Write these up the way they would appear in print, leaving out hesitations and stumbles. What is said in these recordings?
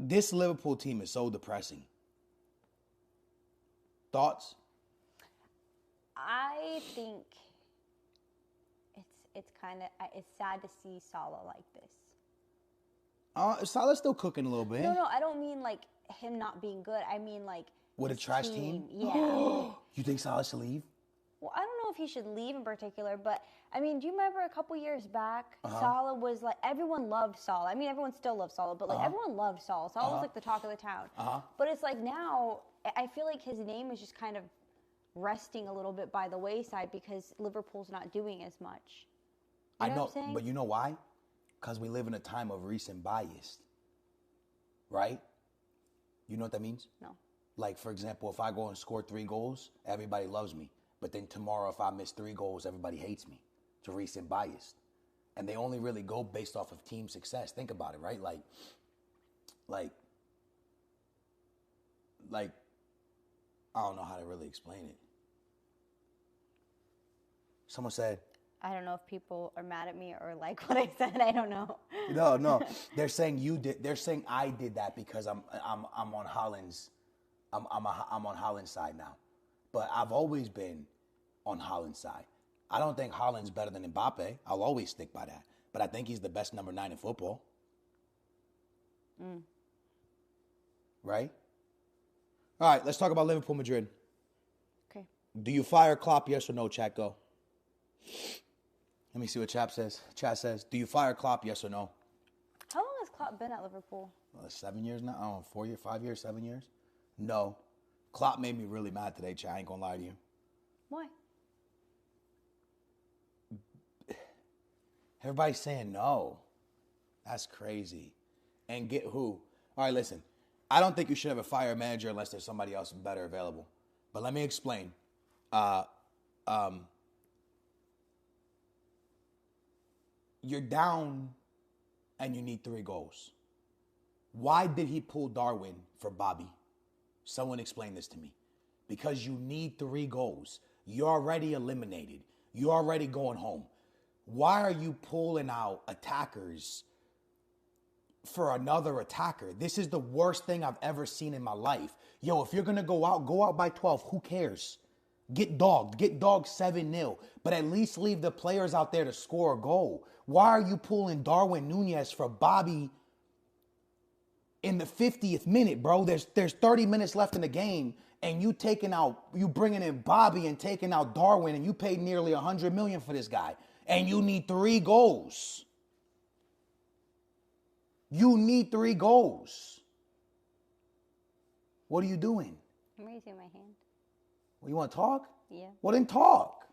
This Liverpool team is so depressing. Thoughts? I think it's sad to see Salah like this. Salah's still cooking a little bit. No, I don't mean like him not being good. I mean like with a trash team. Yeah. You think Salah should leave? Well, I don't know if he should leave in particular, but I mean, do you remember a couple years back, Salah was like, everyone loved Salah. I mean, everyone still loves Salah, but like everyone loved Salah. Salah was like the talk of the town. But it's like now, I feel like his name is just kind of resting a little bit by the wayside because Liverpool's not doing as much. You know what I'm saying? But you know why? Because we live in a time of recent bias, right? You know what that means? No. Like, for example, if I go and score 3 goals, everybody loves me. But then tomorrow, if I miss 3 goals, everybody hates me. It's a recent bias. And they only really go based off of team success. Think about it, right? Like, I don't know how to really explain it. Someone said, I don't know if people are mad at me or like what I said. I don't know. No. They're saying you did. They're saying I did that because I'm on Holland's. I'm on Holland's side now, but I've always been on Holland's side. I don't think Holland's better than Mbappe. I'll always stick by that. But I think he's the best number 9 in football. Right? All right. Let's talk about Liverpool Madrid. Okay. Do you fire Klopp? Yes or no? Chat go. Let me see what Chat says. Chat says, do you fire Klopp? Yes or no? How long has Klopp been at Liverpool? 7 years now. I don't know, 4 years, 5 years, 7 years. No. Klopp made me really mad today, Chat. I ain't gonna lie to you. Why? Everybody's saying no. That's crazy. And get who? All right, listen. I don't think you should ever fire a manager unless there's somebody else better available. But let me explain. You're down and you need 3 goals. Why did he pull Darwin for Bobby? Someone explain this to me. Because you need 3 goals. You're already eliminated. You're already going home. Why are you pulling out attackers for another attacker? This is the worst thing I've ever seen in my life. Yo, if you're going to go out by 12. Who cares? Get dogged 7-0. But at least leave the players out there to score a goal. Why are you pulling Darwin Nunez for Bobby in the 50th minute, bro? There's 30 minutes left in the game, and you bringing in Bobby and taking out Darwin, and you paid nearly $100 million for this guy, and you need 3 goals. You need 3 goals. What are you doing? I'm raising my hand. Well, you want to talk? Yeah. Well, then talk.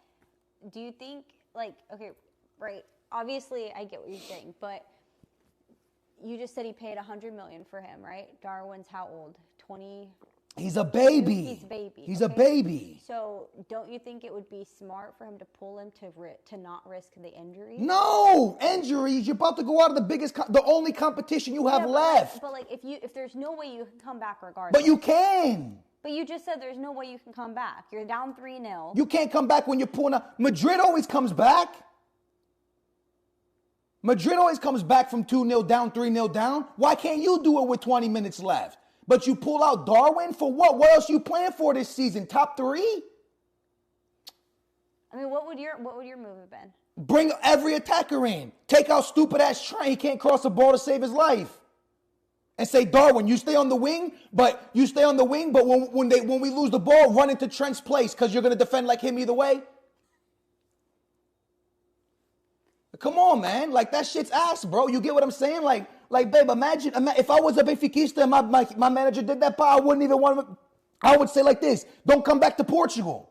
Do you think, okay, right, obviously I get what you're saying, but you just said he paid $100 million for him, right? Darwin's how old? 20? He's a baby. He's a baby. He's a baby. So don't you think it would be smart for him to pull him to not risk the injury? No, injuries. You're about to go out of the only competition you have left. But if there's no way you can come back regardless. But you can. But you just said there's no way you can come back. You're down 3-0. You can't come back when you're pulling out. Madrid always comes back. Madrid always comes back from 2-0 down, 3-0 down. Why can't you do it with 20 minutes left? But you pull out Darwin for what? What else you playing for this season? Top 3? I mean, what would your move have been? Bring every attacker in. Take out stupid ass Trent. He can't cross the ball to save his life. And say, Darwin, you stay on the wing, but when we lose the ball, run into Trent's place because you're going to defend like him either way. Come on, man. Like, that shit's ass, bro. You get what I'm saying? Like, babe, imagine if I was a Benfiquista and my manager did that, I wouldn't even want to. I would say like this: don't come back to Portugal.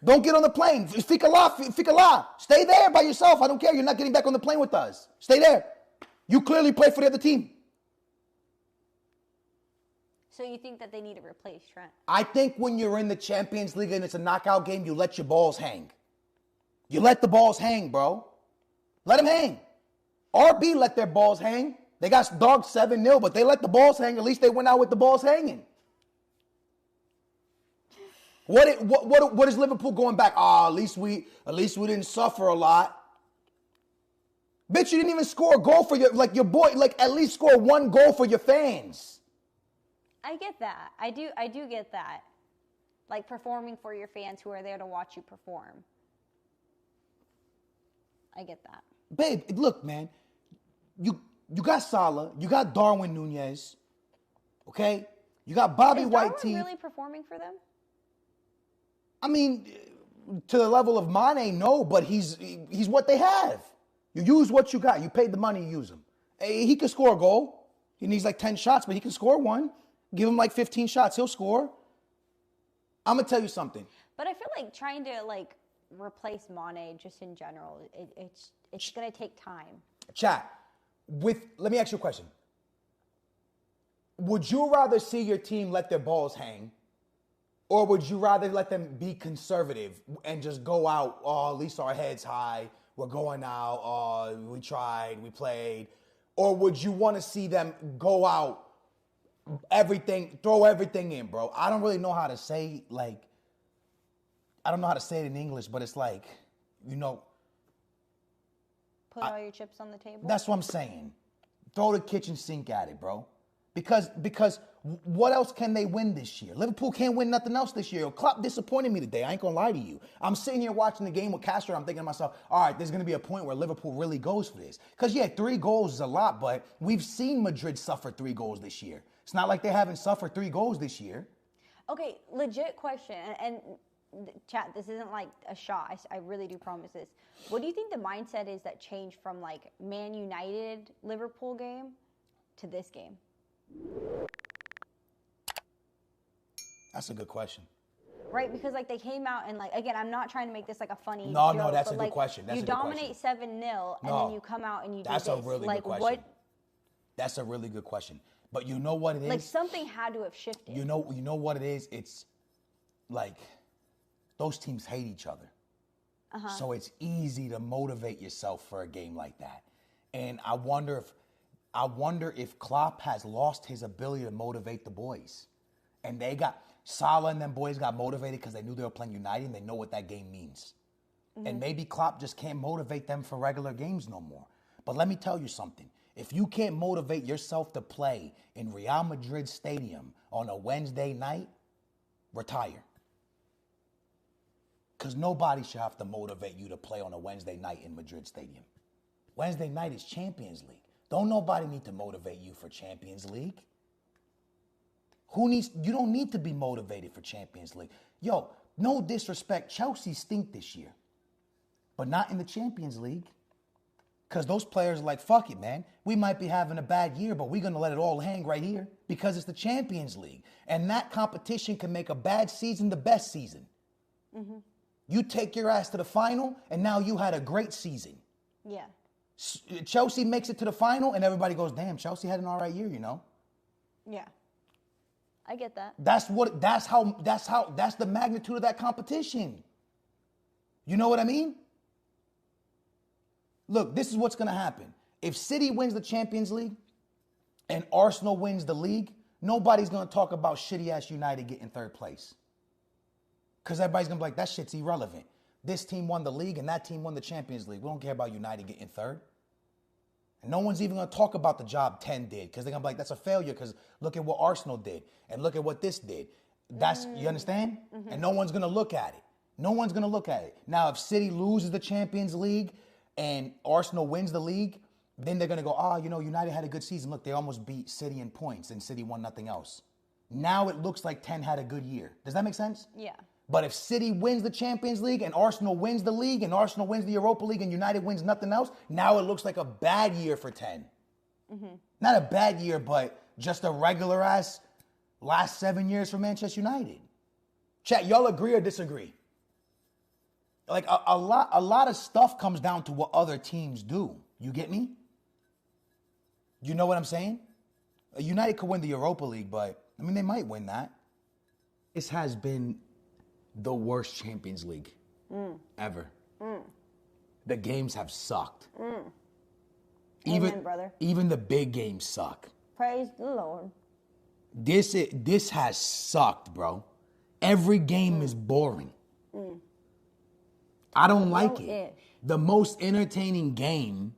Don't get on the plane. Fica lá. Stay there by yourself. I don't care. You're not getting back on the plane with us. Stay there. You clearly play for the other team. So you think that they need to replace Trent? I think when you're in the Champions League and it's a knockout game, you let your balls hang. You let the balls hang, bro. Let them hang. RB let their balls hang. They got dogged 7-0, but they let the balls hang. At least they went out with the balls hanging. What is Liverpool going back? At least we didn't suffer a lot. Bitch, you didn't even score a goal for your boy. Like, at least score one goal for your fans. I get that. I do get that. Like, performing for your fans who are there to watch you perform. I get that. Babe, look, man. You got Salah. You got Darwin Nunez. Okay? You got Bobby White. Is Darwin really performing for them? I mean, to the level of Mane, no, but he's what they have. You use what you got. You paid the money, you use him. He could score a goal. He needs like 10 shots, but he can score one. Give him like 15 shots, he'll score. I'm going to tell you something. But I feel like trying to like replace Mane just in general, it's going to take time. Chat, let me ask you a question. Would you rather see your team let their balls hang, or would you rather let them be conservative and just go out, oh, at least our head's high, we're going out, oh, we tried, we played? Or would you want to see them go out, throw everything in, bro? I don't really know how to say, like, I don't know how to say it in English, but it's like, you know. Put all your chips on the table? That's what I'm saying. Throw the kitchen sink at it, bro. Because what else can they win this year? Liverpool can't win nothing else this year. Klopp disappointed me today. I ain't going to lie to you. I'm sitting here watching the game with Castro. I'm thinking to myself, all right, there's going to be a point where Liverpool really goes for this. Because, yeah, 3 goals is a lot, but we've seen Madrid suffer 3 goals this year. It's not like they haven't suffered 3 goals this year. Okay, legit question. And chat, this isn't like a shot. I really do promise this. What do you think the mindset is that changed from, like, Man United Liverpool game to this game? That's a good question. Right, because like they came out and like, again, I'm not trying to make this like a funny joke. No, that's a good question. You dominate 7-0 and then you come out and you do this. That's a really good question. That's a really good question. But you know what it is? Like something had to have shifted. You know what it is? It's like those teams hate each other. So it's easy to motivate yourself for a game like that. And I wonder if Klopp has lost his ability to motivate the boys. And Salah and them boys got motivated because they knew they were playing United and they know what that game means. Mm-hmm. And maybe Klopp just can't motivate them for regular games no more. But let me tell you something. If you can't motivate yourself to play in Real Madrid Stadium on a Wednesday night, retire. Because nobody should have to motivate you to play on a Wednesday night in Madrid Stadium. Wednesday night is Champions League. Don't nobody need to motivate you for Champions League. You don't need to be motivated for Champions League. Yo, no disrespect, Chelsea stink this year. But not in the Champions League. Because those players are like, fuck it, man. We might be having a bad year, but we're going to let it all hang right here because it's the Champions League. And that competition can make a bad season the best season. Mm-hmm. You take your ass to the final, and now you had a great season. Yeah. Chelsea makes it to the final, and everybody goes, damn, Chelsea had an all right year, you know? Yeah. I get that. That's the magnitude of that competition. You know what I mean? Look, this is what's going to happen. If City wins the Champions League and Arsenal wins the league, nobody's going to talk about shitty-ass United getting 3rd place. Because everybody's going to be like, that shit's irrelevant. This team won the league and that team won the Champions League. We don't care about United getting 3rd. And no one's even going to talk about the job 10 did because they're going to be like, that's a failure because look at what Arsenal did and look at what this did. You understand? Mm-hmm. And no one's going to look at it. No one's going to look at it. Now, if City loses the Champions League and Arsenal wins the league, then they're going to go, United had a good season. Look, they almost beat City in points and City won nothing else. Now it looks like 10 had a good year. Does that make sense? Yeah. But if City wins the Champions League and Arsenal wins the league and Arsenal wins the Europa League and United wins nothing else, now it looks like a bad year for 10. Mm-hmm. Not a bad year, but just a regular-ass last 7 years for Manchester United. Chat, y'all agree or disagree? Like, a lot of stuff comes down to what other teams do. You get me? You know what I'm saying? United could win the Europa League, but, they might win that. This has been the worst Champions League ever. The games have sucked. Amen, brother. Even the big games suck. Praise the Lord. This has sucked, bro. Every game is boring. I don't like it. The most entertaining game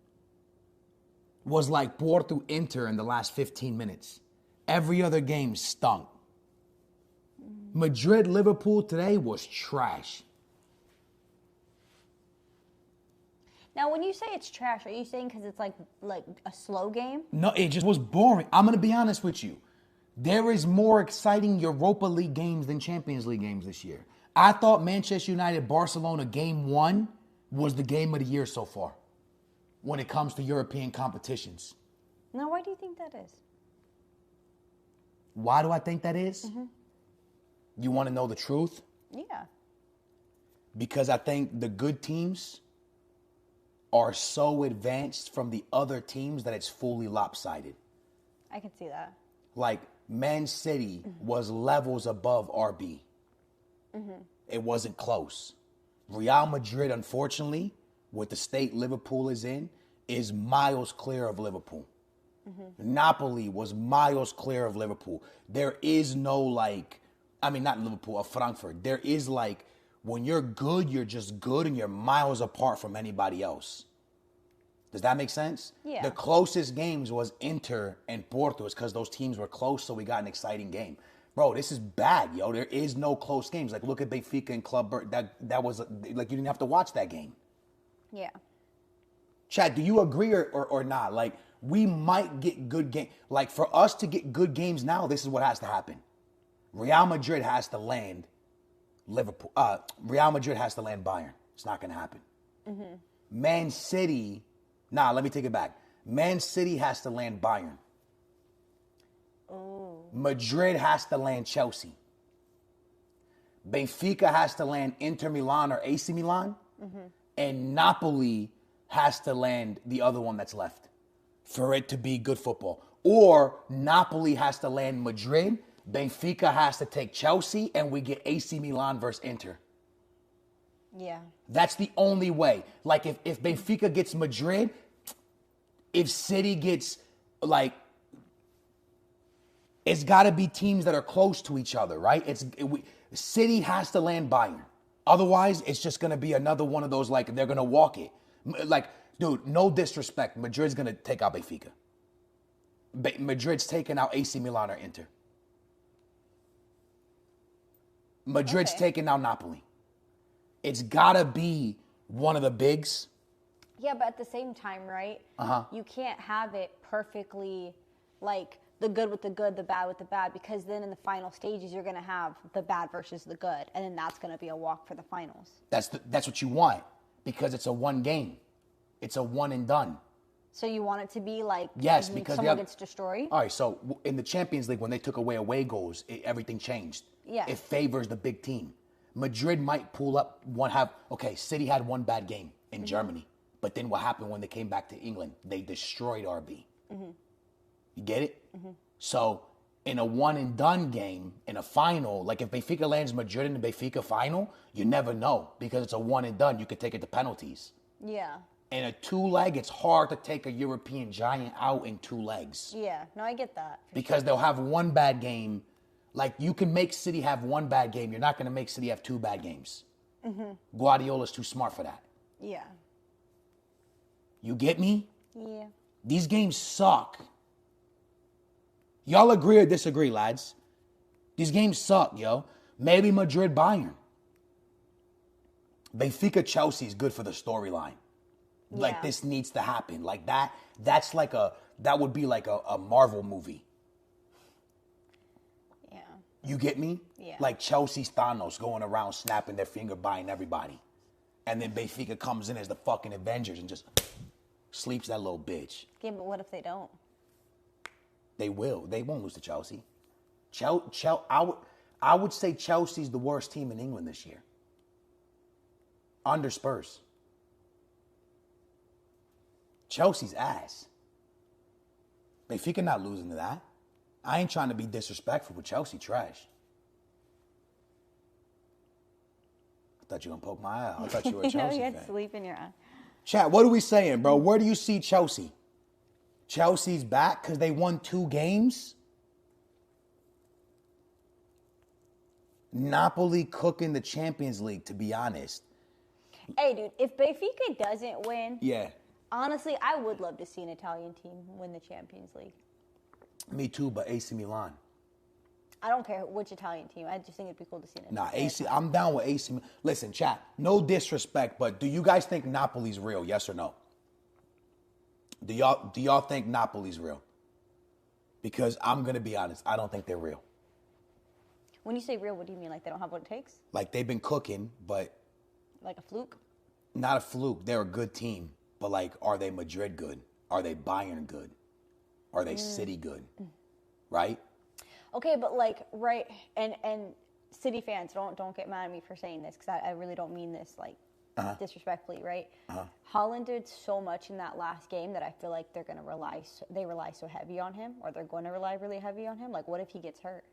was like Porto Inter in the last 15 minutes. Every other game stunk. Madrid Liverpool today was trash. Now, when you say it's trash, are you saying because it's like a slow game? No, it just was boring. I'm going to be honest with you. There is more exciting Europa League games than Champions League games this year. I thought Manchester United-Barcelona game 1 was the game of the year so far when it comes to European competitions. Now, why do you think that is? Why do I think that is? Mm-hmm. You want to know the truth? Yeah. Because I think the good teams are so advanced from the other teams that it's fully lopsided. I can see that. Like, Man City was levels above RB. Mm-hmm. It wasn't close. Real Madrid, unfortunately, with the state Liverpool is in, is miles clear of Liverpool. Mm-hmm. Napoli was miles clear of Liverpool. There is no not Liverpool, Frankfurt. There is when you're good, you're just good and you're miles apart from anybody else. Does that make sense? Yeah. The closest games was Inter and Porto. It's because those teams were close, so we got an exciting game. Bro, this is bad, yo. There is no close games. Like, look at Benfica and Club Brugge. That was, you didn't have to watch that game. Yeah. Chad, do you agree or not? Like, we might get good games. Like, for us to get good games now, this is what has to happen. Real Madrid has to land Liverpool. Real Madrid has to land Bayern. It's not going to happen. Mm-hmm. Man City... let me take it back. Man City has to land Bayern. Oh. Madrid has to land Chelsea. Benfica has to land Inter Milan or AC Milan. Mm-hmm. And Napoli has to land the other one that's left for it to be good football. Or Napoli has to land Madrid. Benfica has to take Chelsea, and we get AC Milan versus Inter. Yeah. That's the only way. Like, if Benfica gets Madrid, if City gets, it's got to be teams that are close to each other, right? City has to land Bayern. Otherwise, it's just going to be another one of those, they're going to walk it. Dude, no disrespect. Madrid's going to take out Benfica. Madrid's taking out AC Milan or Inter. Madrid's taking out Napoli. It's got to be one of the bigs. Yeah, but at the same time, right? Uh-huh. You can't have it perfectly the good with the good, the bad with the bad, because then in the final stages, you're going to have the bad versus the good, and then that's going to be a walk for the finals. That's what you want, because it's a one game. It's a one and done. So you want it to be yes, because someone gets destroyed? All right, so in the Champions League, when they took away goals, everything changed. Yeah. It favors the big team. Madrid might pull up City had one bad game in Germany. But then what happened when they came back to England? They destroyed RB. Mm-hmm. You get it? Mm-hmm. So in a one-and-done game, in a final, if Benfica lands Madrid in the Benfica final, you never know because it's a one-and-done. You could take it to penalties. Yeah. In a two-leg, it's hard to take a European giant out in 2 legs. Yeah. No, I get that. Because they'll have one bad game. You can make City have one bad game. You're not going to make City have 2 bad games. Mm-hmm. Guardiola's too smart for that. Yeah. You get me? Yeah. These games suck. Y'all agree or disagree, lads? These games suck, yo. Maybe Madrid, Bayern. Benfica, Chelsea is good for the storyline. Yeah. This needs to happen. That's that would be a Marvel movie. Yeah. You get me? Yeah. Chelsea's Thanos going around snapping their finger, buying everybody. And then Benfica comes in as the fucking Avengers and just sleeps that little bitch. Yeah, but what if they don't? They will. They won't lose to Chelsea. I would say Chelsea's the worst team in England this year. Under Spurs. Chelsea's ass. Benfica not losing to that. I ain't trying to be disrespectful, but Chelsea trash. I thought you were going to poke my eye. I thought you were a Chelsea you had fan. sleep in your eye. Chat, what are we saying, bro? Where do you see Chelsea? Chelsea's back because they won 2 games? Napoli cooking the Champions League, to be honest. Hey, dude, if Benfica doesn't win, yeah, Honestly, I would love to see an Italian team win the Champions League. Me too, but AC Milan. I don't care which Italian team. I just think it'd be cool to see it. Nah, AC. I'm down with AC. Listen, chat. No disrespect, but do you guys think Napoli's real? Yes or no? Do y'all think Napoli's real? Because I'm gonna be honest, I don't think they're real. When you say real, what do you mean? Like they don't have what it takes? Like they've been cooking, but like a fluke? Not a fluke. They're a good team, but like, are they Madrid good? Are they Bayern good? Are they City good? Right? Okay, but like, right, and City fans, don't get mad at me for saying this because I really don't mean this like disrespectfully, right? Holland did so much in that last game that I feel like they're gonna rely so heavy on him, or they're going to rely really heavy on him. Like, what if he gets hurt?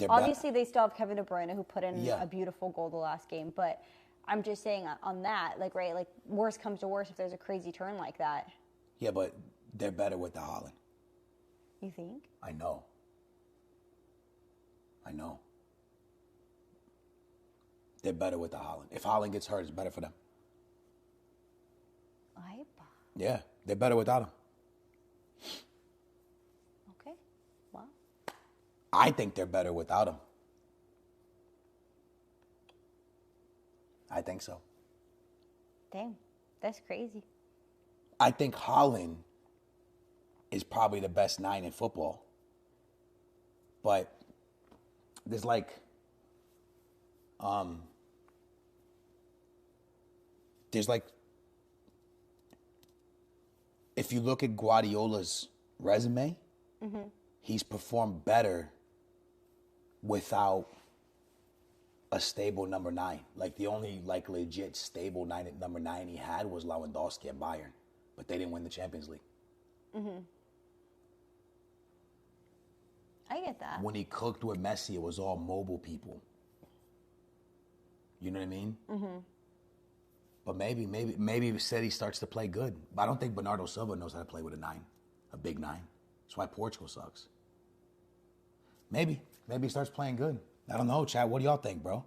Obviously, they still have Kevin De Bruyne who put in a beautiful goal the last game, but I'm just saying on that, like, right, like worst comes to worst if there's a crazy turn like that. Yeah, but they're better with the Holland. You think? I know. They're better with the Holland. If Holland gets hurt, it's better for them. Yeah, they're better without him. Okay, well. I think they're better without him. I think so. Dang, that's crazy. I think Holland is probably the best 9 in football. But there's like, if you look at Guardiola's resume, he's performed better without a stable number 9. Like the only like legit stable number 9 he had was Lewandowski at Bayern, but they didn't win the Champions League. I get that. When he cooked with Messi, it was all mobile people. You know what I mean? But maybe City starts to play good. But I don't think Bernardo Silva knows how to play with a 9, a big 9. That's why Portugal sucks. Maybe he starts playing good. I don't know, Chad. What do y'all think, bro?